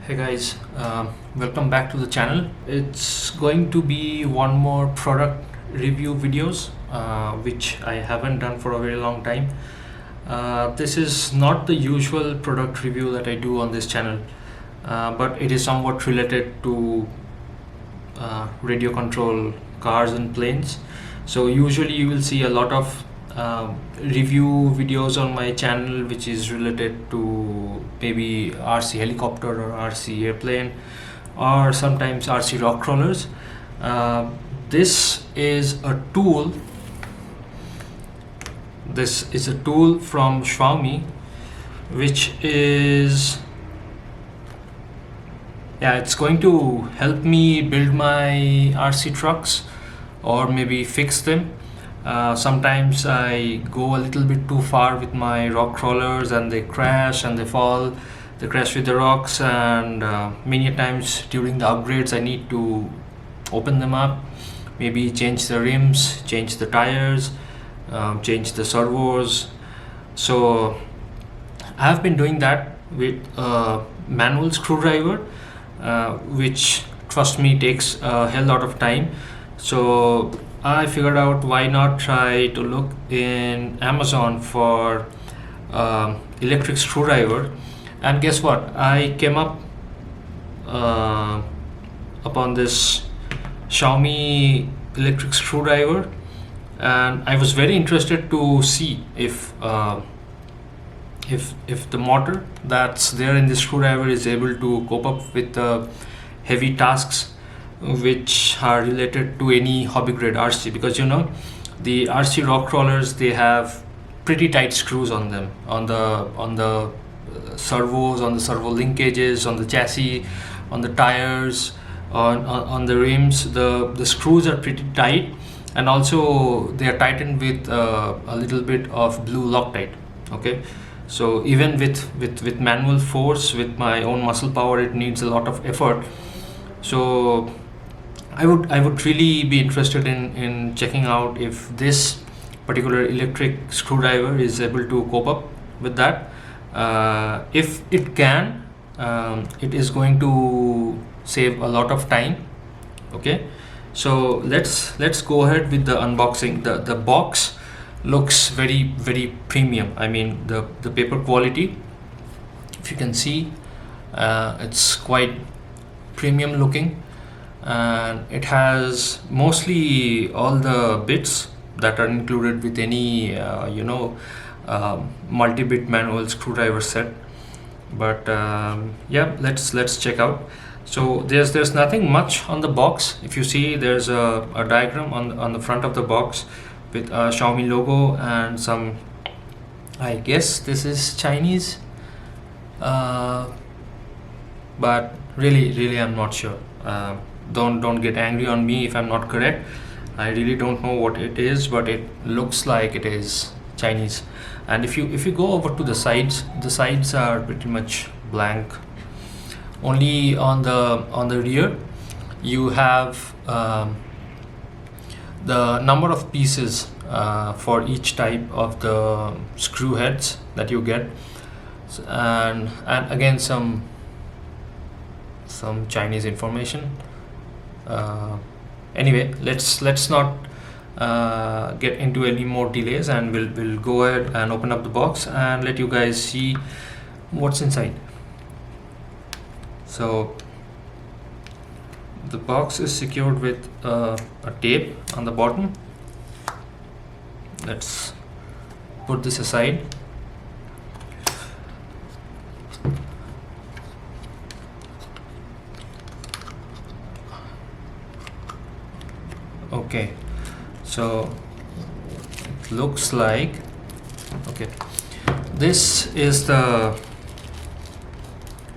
Hey guys, welcome back to the channel. It's going to be one more product review videos which I haven't done for a very long time. This is not the usual product review that I do on this channel, but it is somewhat related to radio control cars and planes. So usually you will see a lot of review videos on my channel which is related to maybe RC helicopter or RC airplane or sometimes RC rock crawlers. This is a tool. This is a tool from Xiaomi, which is it's going to help me build my RC trucks or maybe fix them. Sometimes I go a little bit too far with my rock crawlers and they crash and they fall. They crash with the rocks, and many times during the upgrades I need to open them up, maybe change the rims, change the tires, change the servos. So I have been doing that with a manual screwdriver, which, trust me, takes a hell lot of time. So I figured out why not try to look in Amazon for electric screwdriver, and guess what? I came up upon this Xiaomi electric screwdriver, and I was very interested to see if the motor that's there in the screwdriver is able to cope up with the heavy tasks which are related to any hobby grade RC, because the RC rock crawlers, they have pretty tight screws on them, on the servos, on the servo linkages, on the chassis, on the tires, on the rims. The screws are pretty tight, and also they are tightened with a little bit of blue Loctite. Okay, so even with manual force, with my own muscle power, it needs a lot of effort. So I would really be interested in checking out if this particular electric screwdriver is able to cope up with that. If it can, it is going to save a lot of time. Okay, so let's go ahead with the unboxing. The box looks very premium. I mean, the paper quality, if you can see, it's quite premium looking, and it has mostly all the bits that are included with any multi-bit manual screwdriver set. But let's check out. So there's nothing much on the box. If you see, there's a diagram on the front of the box with a Xiaomi logo and some, I guess this is Chinese, but really I'm not sure. Don't get angry on me if I'm not correct. I really don't know what it is, but it looks like it is Chinese. And if you go over to the sides are pretty much blank. Only on the rear you have the number of pieces for each type of the screw heads that you get, and again some Chinese information. Anyway, let's not get into any more delays, and we'll go ahead and open up the box and let you guys see what's inside. So the box is secured with a tape on the bottom. Let's put this aside. Okay, so it looks like, okay, this is the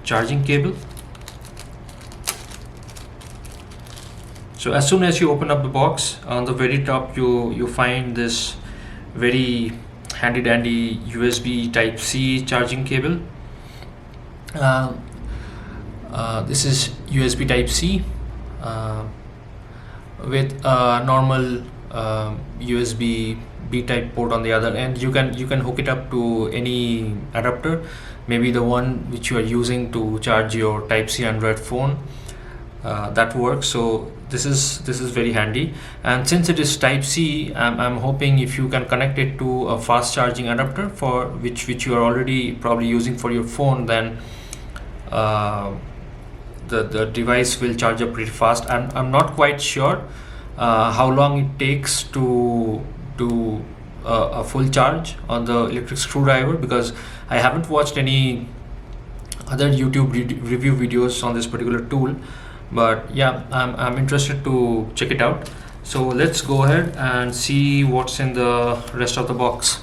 charging cable. So as soon as you open up the box, on the very top you find this very handy dandy USB type C charging cable. This is USB type C with a normal USB B-type port on the other end. You can hook it up to any adapter, maybe the one which you are using to charge your Type-C Android phone. That works. So this is very handy, and since it is Type-C, I'm hoping if you can connect it to a fast charging adapter for which you are already probably using for your phone, then the device will charge up pretty fast. I'm not quite sure how long it takes to do a full charge on the electric screwdriver, because I haven't watched any other YouTube review videos on this particular tool. But yeah, I'm interested to check it out. So let's go ahead and see what's in the rest of the box.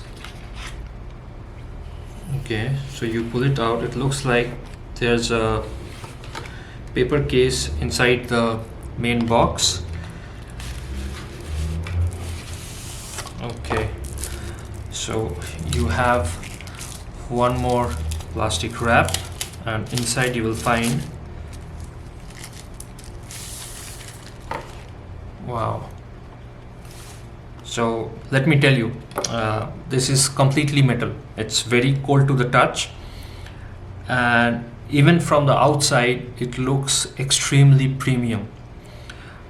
Okay, so you pull it out. It looks like there's a paper case inside the main box. Okay, so you have one more plastic wrap, and inside you will find, wow. So let me tell you, this is completely metal. It's very cold to the touch, and even from the outside it looks extremely premium.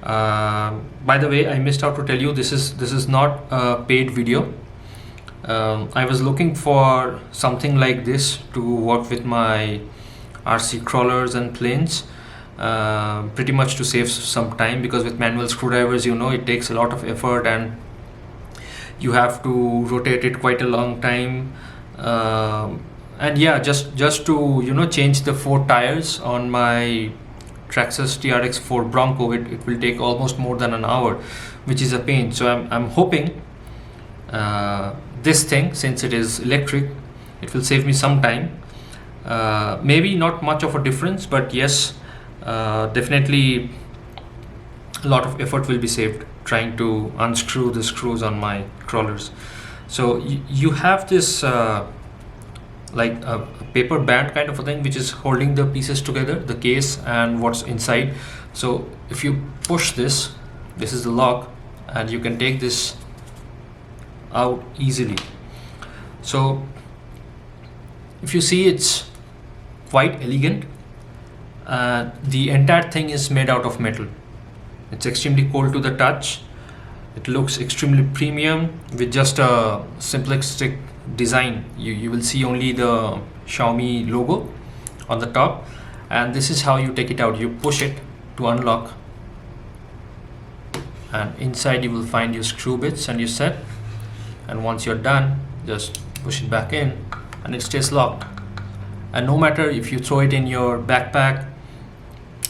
By the way, I missed out to tell you, this is not a paid video. I was looking for something like this to work with my RC crawlers and planes, pretty much to save some time, because with manual screwdrivers, you know, it takes a lot of effort and you have to rotate it quite a long time. And yeah, just to, you know, change the 4 tires on my Traxxas TRX4 Bronco, it will take almost more than an hour, which is a pain. So I'm hoping this thing, since it is electric, it will save me some time. Maybe not much of a difference, but yes, definitely a lot of effort will be saved trying to unscrew the screws on my crawlers. So you have this like a paper band kind of a thing which is holding the pieces together, the case and what's inside. So if you push this is the lock, and you can take this out easily. So if you see, it's quite elegant. The entire thing is made out of metal. It's extremely cold to the touch. It looks extremely premium with just a simplistic design. You will see only the Xiaomi logo on the top, and this is how you take it out. You push it to unlock, and inside you will find your screw bits and your set, and once you're done, just push it back in and it stays locked. And no matter if you throw it in your backpack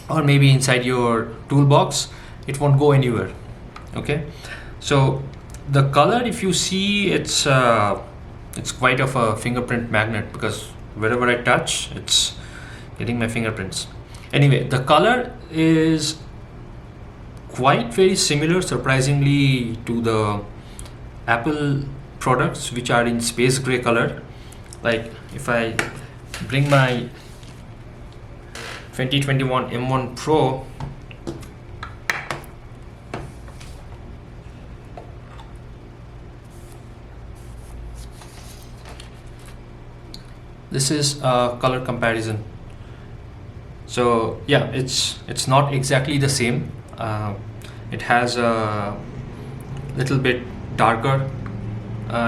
or maybe inside your toolbox, it won't go anywhere. Okay, so the color, if you see, it's quite of a fingerprint magnet, because wherever I touch, it's getting my fingerprints. Anyway, the color is quite very similar, surprisingly, to the Apple products which are in space gray color. Like if I bring my 2021 M1 Pro, this is a color comparison. So yeah, it's not exactly the same. It has a little bit darker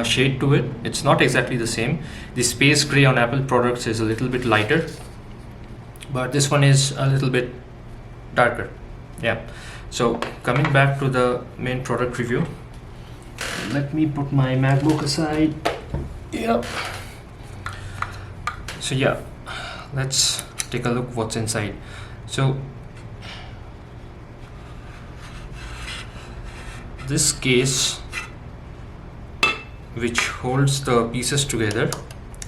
shade to it. It's not exactly the same. The space gray on Apple products is a little bit lighter, but this one is a little bit darker. Yeah. So coming back to the main product review, let me put my MacBook aside. Yep. So yeah, let's take a look what's inside. So this case, which holds the pieces together,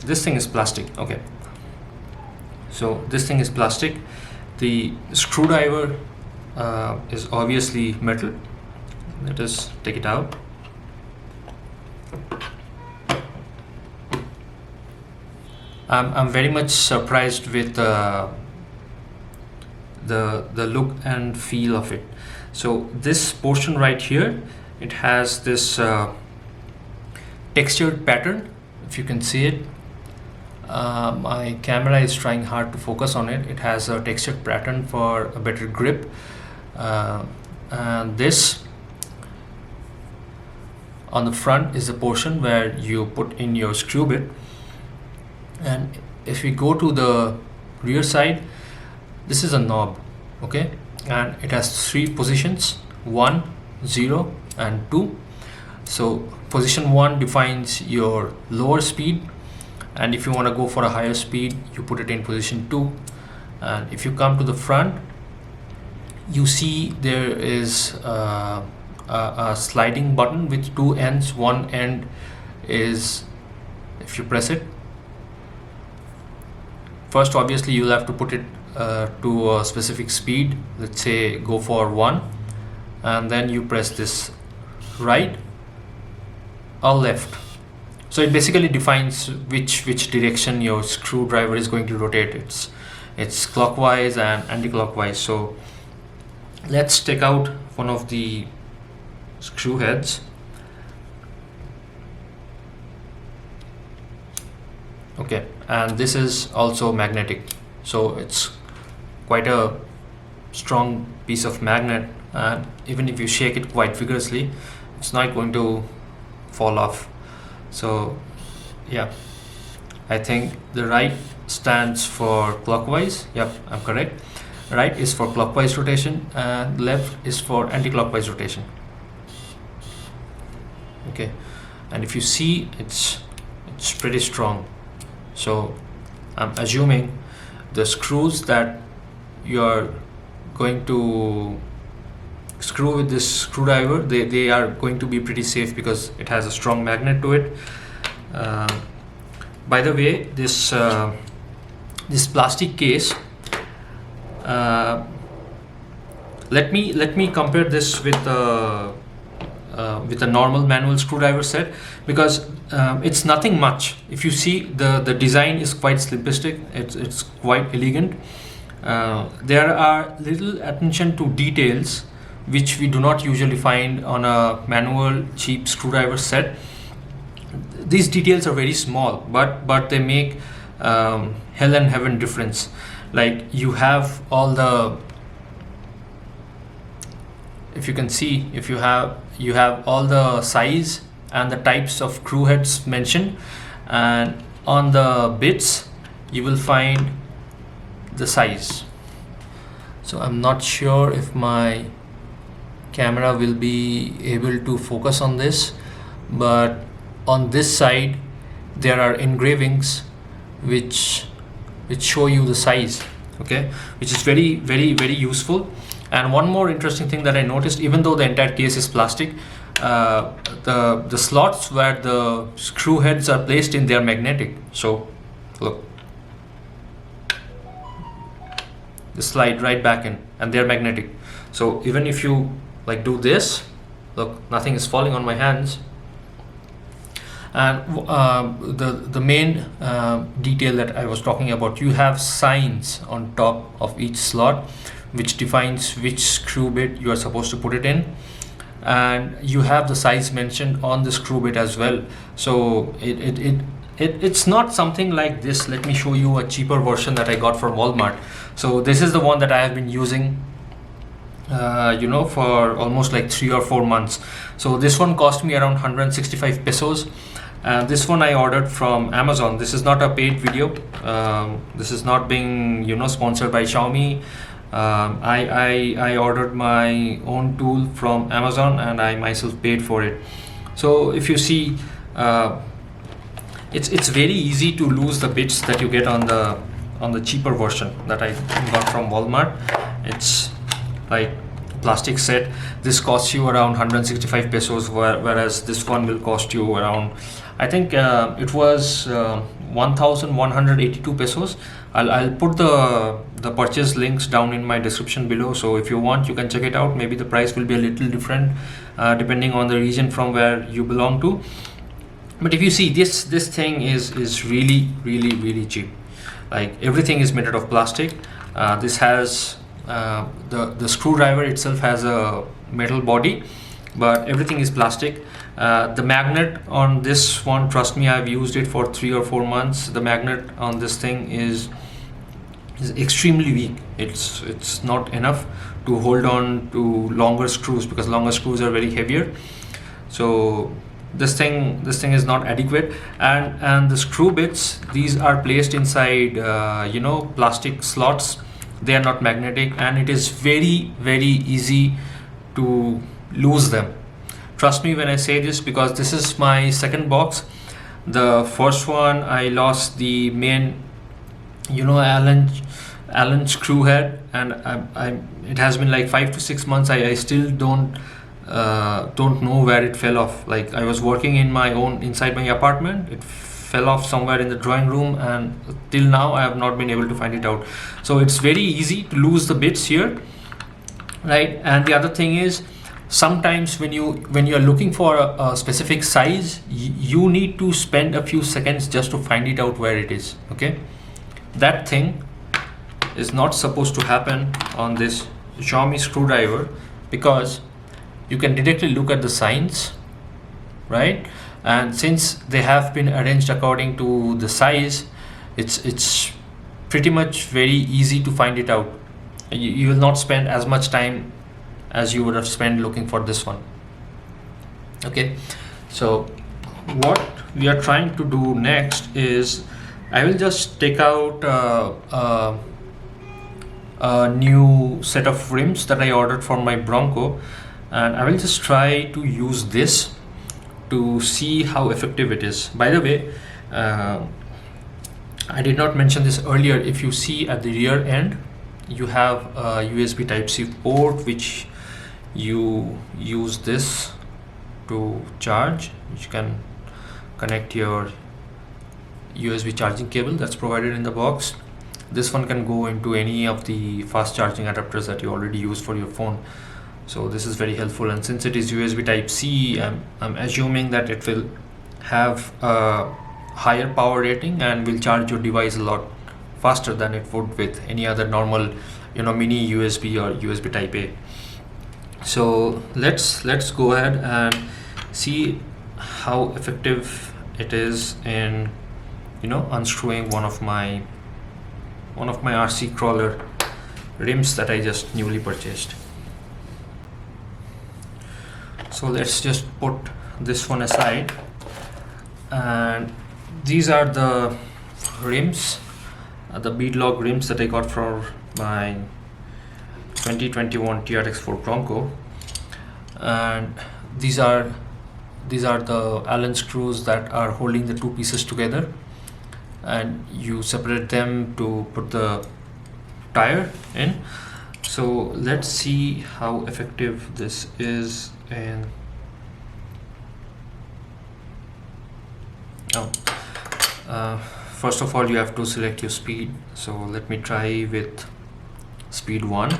this thing is plastic. Okay, so this thing is plastic. The screwdriver is obviously metal. Let us take it out. I'm very much surprised with the look and feel of it. So this portion right here, it has this textured pattern, if you can see it. My camera is trying hard to focus on it. It has a textured pattern for a better grip. And this on the front is the portion where you put in your screw bit. And if we go to the rear side, this is a knob, okay, and it has 3 positions, 1, 0 and 2. So position 1 defines your lower speed, and if you want to go for a higher speed, you put it in position 2. And if you come to the front, you see there is a sliding button with 2 ends. One end is, if you press it, first obviously you'll have to put it to a specific speed, let's say go for 1, and then you press this right or left. So it basically defines which direction your screwdriver is going to rotate. It's clockwise and anti-clockwise. So let's take out one of the screw heads. Okay, and this is also magnetic, so it's quite a strong piece of magnet, and even if you shake it quite vigorously, it's not going to fall off. So yeah, I think the right stands for clockwise. Yep, I'm correct. Right is for clockwise rotation and left is for anti-clockwise rotation. Okay, and if you see, it's pretty strong. So I'm assuming the screws that you're going to screw with this screwdriver, they are going to be pretty safe because it has a strong magnet to it. By the way, this plastic case, let me compare this with a normal manual screwdriver set, because it's nothing much. If you see, the design is quite simplistic. It's quite elegant. There are little attention to details which we do not usually find on a manual cheap screwdriver set. These details are very small, but they make hell and heaven difference. Like you have all the, if you can see, if you have all the size and the types of screw heads mentioned, and on the bits you will find the size. So I'm not sure if my camera will be able to focus on this, but on this side there are engravings which show you the size, okay, which is very useful. And one more interesting thing that I noticed, even though the entire case is plastic, the slots where the screw heads are placed in, they are magnetic. So look, they slide right back in and they are magnetic. So even if you like do this, look, nothing is falling on my hands. And the main detail that I was talking about, you have signs on top of each slot which defines which screw bit you are supposed to put it in, and you have the size mentioned on the screw bit as well. So it's not something like this. Let me show you a cheaper version that I got from Walmart. So this is the one that I have been using for almost like 3 or 4 months. So this one cost me around 165 pesos. This one I ordered from Amazon. This is not a paid video. This is not being sponsored by Xiaomi. I ordered my own tool from Amazon and I myself paid for it. So if you see, it's very easy to lose the bits that you get on the cheaper version that I got from Walmart. It's like plastic set. This costs you around 165 pesos, whereas this one will cost you around, I think it was 1182 pesos. I'll put the purchase links down in my description below, so if you want you can check it out. Maybe the price will be a little different depending on the region from where you belong to. But if you see, this thing is really cheap. Like everything is made out of plastic. This has the screwdriver itself has a metal body, but everything is plastic. The magnet on this one, trust me, I've used it for 3 or 4 months. The magnet on this thing is extremely weak. It's not enough to hold on to longer screws, because longer screws are very heavier. So this thing is not adequate. And the screw bits, these are placed inside plastic slots. They are not magnetic, and it is very easy to lose them. Trust me when I say this, because this is my second box. The first one I lost the main Allen screw head, and it has been like 5 to 6 months. I still don't know where it fell off. Like, I was working inside my apartment, it fell off somewhere in the drawing room, and till now I have not been able to find it out. So it's very easy to lose the bits here, right? And the other thing is, sometimes when you are looking for a specific size, you need to spend a few seconds just to find it out where it is. Okay, that thing is not supposed to happen on this Xiaomi screwdriver, because you can directly look at the signs, right? And since they have been arranged according to the size, it's pretty much very easy to find it out. You will not spend as much time as you would have spent looking for this one. Okay, so what we are trying to do next is, I will just take out a new set of rims that I ordered for my Bronco, and I will just try to use this to see how effective it is. By the way, I did not mention this earlier. If you see at the rear end, you have a USB Type-C port, which you use this to charge, which you can connect your USB charging cable that's provided in the box. This one can go into any of the fast charging adapters that you already use for your phone. So this is very helpful, and since it is USB Type-C, I'm assuming that it will have a higher power rating and will charge your device a lot faster than it would with any other normal mini USB or USB Type-A. So let's go ahead and see how effective it is in unscrewing one of my RC crawler rims that I just newly purchased. So let's just put this one aside, and these are the rims, the beadlock rims that I got for my 2021 TRX4 Bronco, and these are the Allen screws that are holding the two pieces together, and you separate them to put the tire in. So let's see how effective this is. And first of all, you have to select your speed. So let me try with speed 1.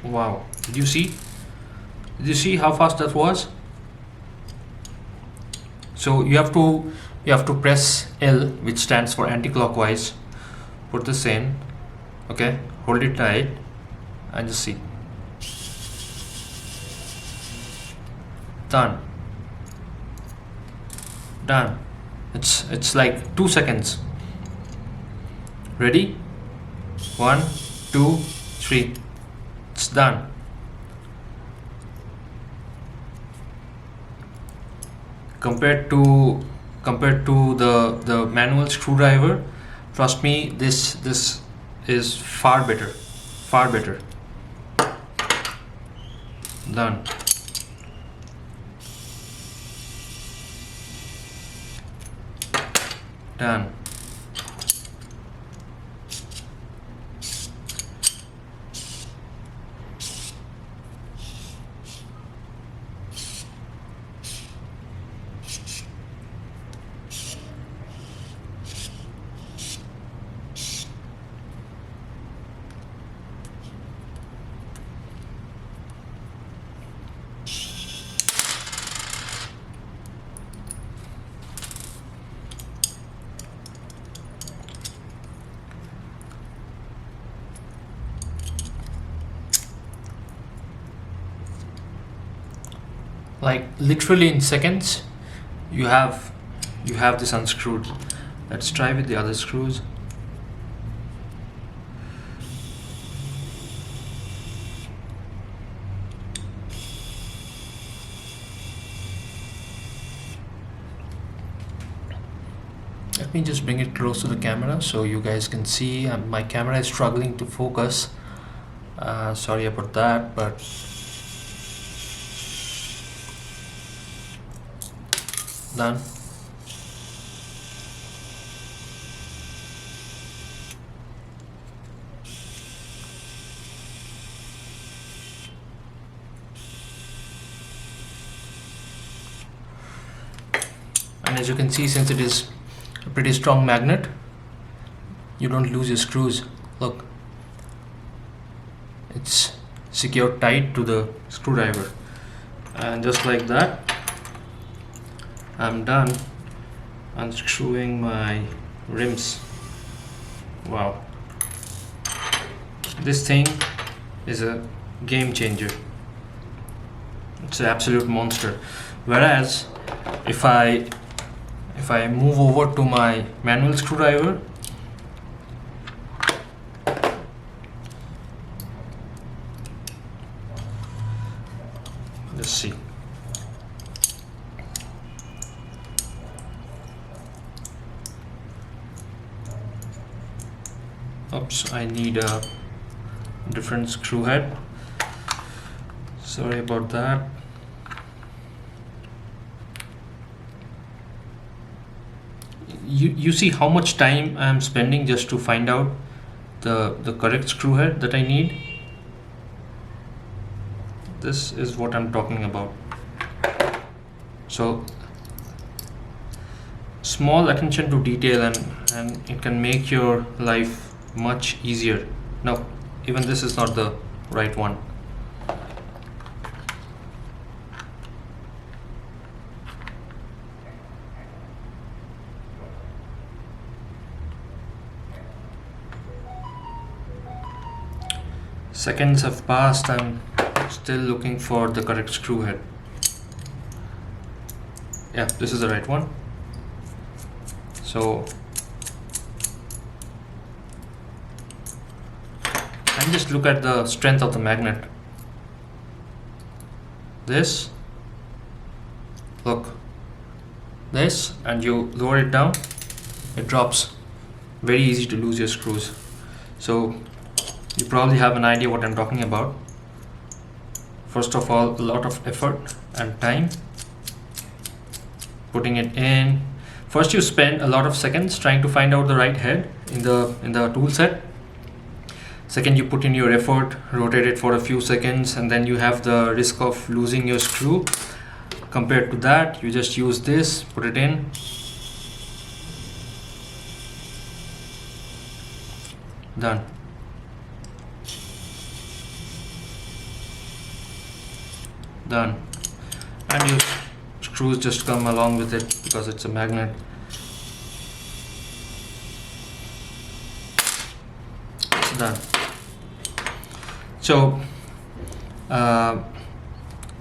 Wow, did you see how fast that was? So you have to press L, which stands for anti-clockwise. Put this in, okay, hold it tight, and just see. Done. It's like 2 seconds. Ready? 1, 2, 3. It's done. Compared to the manual screwdriver, trust me, this is far better. Done. Done. like literally in seconds you have this unscrewed. Let's try with the other screws. Let me just bring it close to the camera so you guys can see. My camera is struggling to focus. Sorry about that, but done. And as you can see, since it is a pretty strong magnet, you don't lose your screws. Look, it's secured tight to the screwdriver, and just like that I'm done unscrewing my rims. Wow, this thing is a game changer. It's an absolute monster. Whereas if I move over to my manual screwdriver, let's see. Oops, I need a different screw head. Sorry about that. You see how much time I'm spending just to find out the correct screw head that I need. This is what I'm talking about. So small attention to detail, and it can make your life much easier. No, even this is not the right one. Seconds have passed. I'm still looking for the correct screw head. Yeah, this is the right one. So and just look at the strength of the magnet. This, look, this, and you lower it down, it drops. Very easy to lose your screws. So you probably have an idea what I'm talking about. First of all, a lot of effort and time putting it in. First you spend a lot of seconds trying to find out the right head in the tool set. Second, you put in your effort, rotate it for a few seconds, and then you have the risk of losing your screw. Compared to that, you just use this, put it in, done. Done. And your screws just come along with it because it's a magnet. It's done. So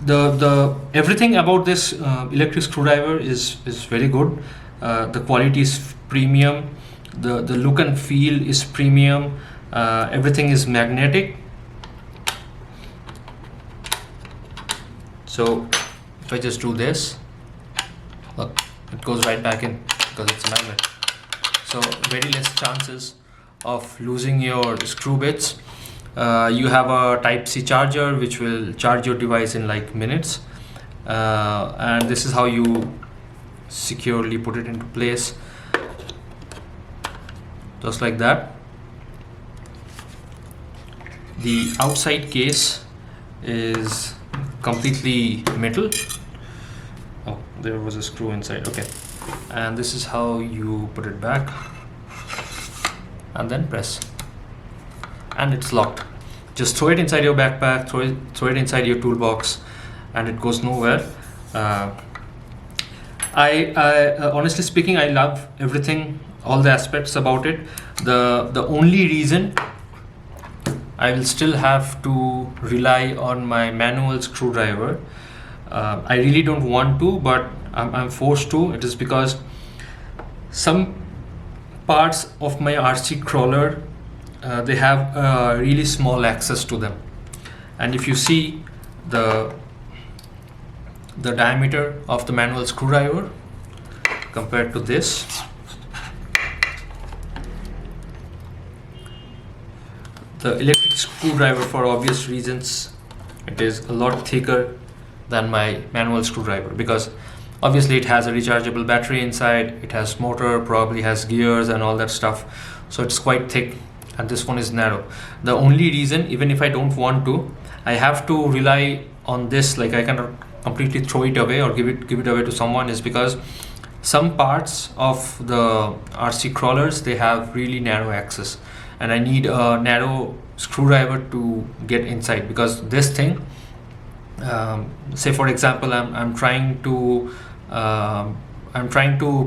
the everything about this electric screwdriver is very good. The quality is premium. The look and feel is premium. Everything is magnetic. So if I just do this, look, it goes right back in because it's a magnet. So very less chances of losing your screw bits. You have a Type-C charger which will charge your device in like minutes, and this is how you securely put it into place, just like that. The outside case is completely metal. Oh, there was a screw inside. Okay, and this is how you put it back and then press, and it's locked. Just throw it inside your backpack, throw it inside your toolbox, and it goes nowhere. I honestly speaking, I love everything, all the aspects about it. The only reason I will still have to rely on my manual screwdriver I really don't want to, but I'm forced to. It is because some parts of my RC crawler, they have really small access to them, and if you see the diameter of the manual screwdriver compared to this, the electric screwdriver, for obvious reasons, it is a lot thicker than my manual screwdriver, because obviously it has a rechargeable battery inside, it has motor, probably has gears and all that stuff, so it's quite thick, and this one is narrow. The only reason, even if I don't want to, I have to rely on this, like I cannot completely throw it away or give it away to someone, is because some parts of the RC crawlers, they have really narrow access, and I need a narrow screwdriver to get inside, because this thing, say for example, I'm trying to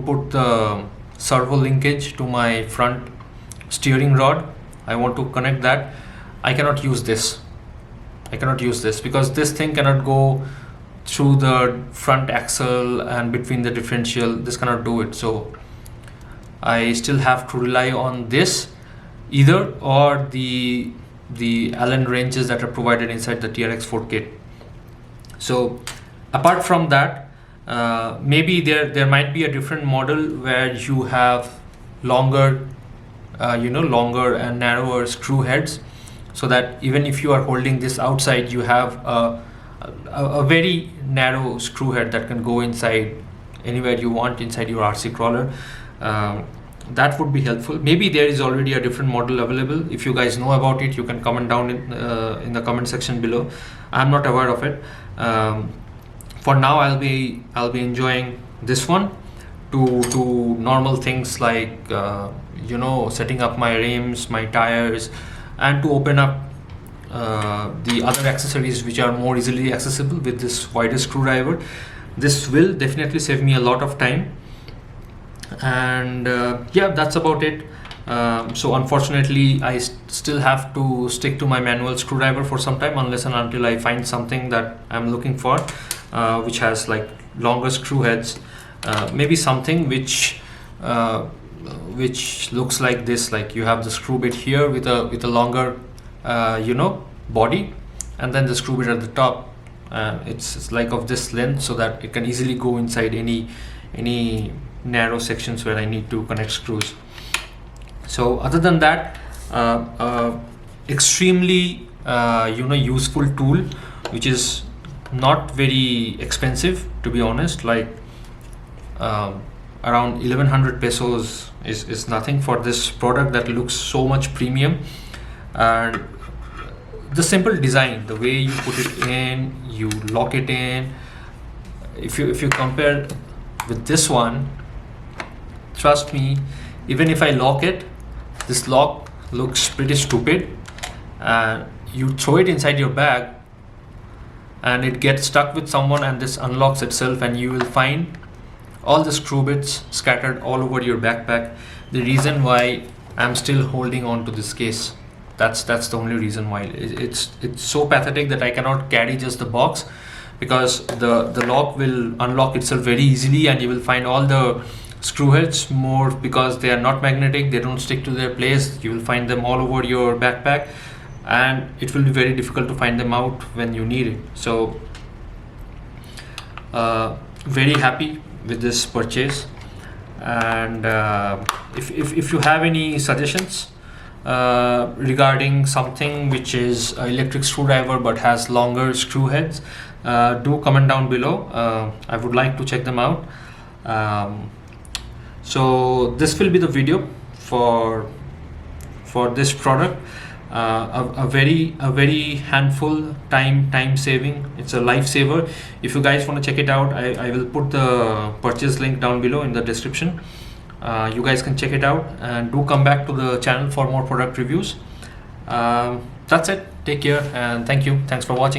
put the servo linkage to my front steering rod. I want to connect that. I cannot use this because this thing cannot go through the front axle and between the differential. This cannot do it, so I still have to rely on this either, or the Allen wrenches that are provided inside the TRX4 kit. So apart from that, maybe there might be a different model where you have longer longer and narrower screw heads, so that even if you are holding this outside, you have a very narrow screw head that can go inside anywhere you want inside your RC crawler. That would be helpful. Maybe there is already a different model available. If you guys know about it, you can comment down in the comment section below. I'm not aware of it. For now, I'll be enjoying this one to normal things like setting up my rims, my tires, and to open up the other accessories which are more easily accessible with this wider screwdriver. This will definitely save me a lot of time, and yeah, that's about it. So unfortunately, I still have to stick to my manual screwdriver for some time, unless and until I find something that I'm looking for, which has like longer screw heads, maybe something which looks like this, like you have the screw bit here with a longer body, and then the screw bit at the top. It's like of this length, so that it can easily go inside any narrow sections where I need to connect screws. So other than that, extremely useful tool, which is not very expensive, to be honest. Like around 1100 pesos is nothing for this product that looks so much premium. And the simple design, the way you put it in, you lock it in, if you compare with this one, trust me, even if I lock it, this lock looks pretty stupid, and you throw it inside your bag and it gets stuck with someone, and this unlocks itself, and you will find all the screw bits scattered all over your backpack. The reason why I'm still holding on to this case, that's the only reason why. It's so pathetic that I cannot carry just the box, because the lock will unlock itself very easily, and you will find all the screw heads, more because they are not magnetic, they don't stick to their place. You will find them all over your backpack, and it will be very difficult to find them out when you need it. So very happy with this purchase, and if you have any suggestions regarding something which is an electric screwdriver but has longer screw heads, do comment down below. I would like to check them out. So this will be the video for this product. A very handful time saving. It's a lifesaver. If you guys want to check it out, I will put the purchase link down below in the description. You guys can check it out, and do come back to the channel for more product reviews. That's it. Take care, and thank you. Thanks for watching.